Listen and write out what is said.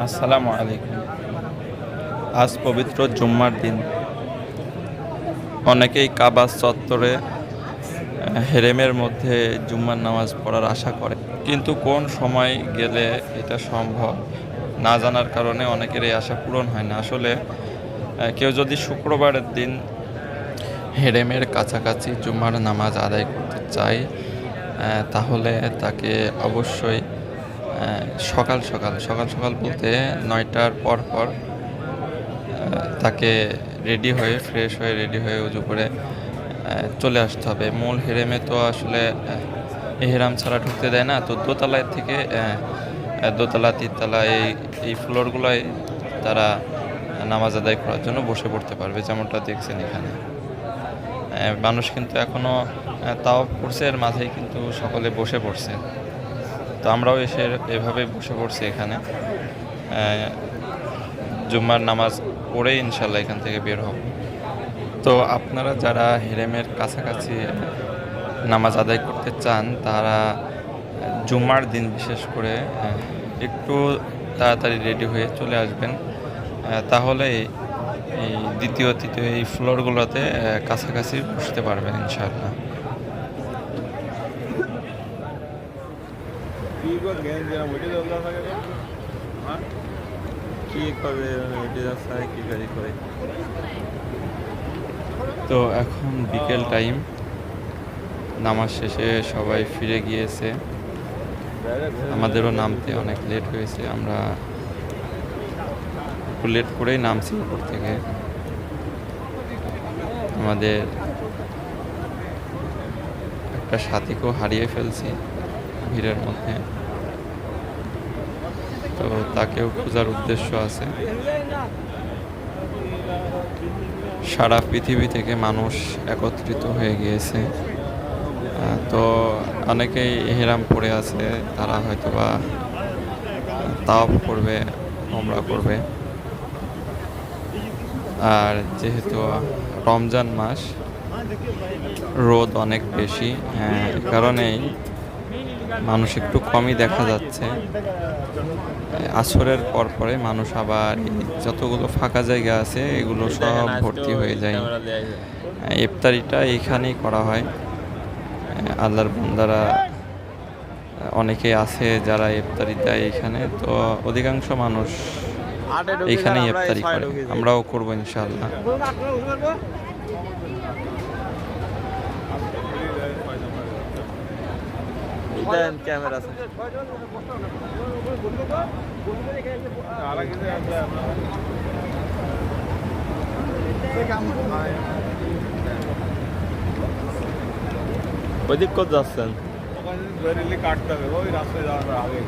আসসালামু আলাইকুম। আজ পবিত্র জুম্মার দিন। অনেকেই কাবা চত্বরে হেরেমের মধ্যে জুম্মার নামাজ পড়ার আশা করে, কিন্তু কোন সময় গেলে এটা সম্ভব না জানার কারণে অনেকের এই আশা পূরণ হয় না। আসলে কেউ যদি শুক্রবারের দিন হেরেমের কাছাকাছি জুম্মার নামাজ আদায় করতে চায়, তাহলে তাকে অবশ্যই সকাল সকাল সকাল সকাল বলতে 9টার পর পর তাকে রেডি হয়ে ফ্রেশ হয়ে রেডি হয়ে উজু করে চলে আসতে হবে। মূল হেরেমে তো আসলে এহরাম ছাড়া ঢুকতে দেয় না, তো দোতলায় থেকে দোতলা তিনতলা এই ফ্লোরগুলোয় তারা নামাজ আদায় করার জন্য বসে পড়তে পারবে, যেমনটা দেখছেন এখানে। মানুষ কিন্তু এখনও তাওয়াফ করছে, এর মাঝেই কিন্তু সকলে বসে পড়ছে। তো আমরাও এসে এভাবে বসে পড়ছি এখানে। জুম্মার নামাজ পড়েই ইনশাল্লাহ এখান থেকে বের হব। তো আপনারা যারা হেরেমের কাছাকাছি নামাজ আদায় করতে চান, তারা জুম্মার দিন বিশেষ করে একটু তাড়াতাড়ি রেডি হয়ে চলে আসবেন। তাহলে এই দ্বিতীয় তৃতীয় এই ফ্লোরগুলোতে কাছাকাছি বসতে পারবেন ইনশাআল্লাহ। তো এখন বিকেল টাইম, নামাজ শেষে সবাই ফিরে গিয়েছে। আমাদেরও নামতে অনেক লেট হয়েছে, আমরা একটু লেট করেই নামছি উপর থেকে। আমাদের একটা সাথীকেও হারিয়ে ফেলছি ভিড়ের মধ্যে, তো তাকেও খোঁজার উদ্দেশ্য আছে। সারা পৃথিবী থেকে মানুষ একত্রিত হয়ে গিয়েছে। তো অনেকেই ইহরাম পরে আছে, তারা হয়তোবা তাওয়াফ করবে, উমরা করবে। আর যেহেতু রমজান মাস, রোদ অনেক বেশি, কারণেই মানুষ একটু কমই দেখা যাচ্ছে। আসরের পর পরে মানুষ আবার যতগুলো ফাঁকা জায়গা আছে এগুলো সব ভর্তি হয়ে যায়। ইফতারিটা এখানেই করা হয়। আল্লাহর বান্দারা অনেকে আছে যারা ইফতারি দেয় এখানে, তো অধিকাংশ মানুষ এখানেই ইফতারি করে। আমরাও করবো ইনশাআল্লাহ। ক্যামেরা আছে। ওই দিক কোথায় যাচ্ছেন? কাটতে হবে, ওই রাস্তায় যাওয়ার আগে।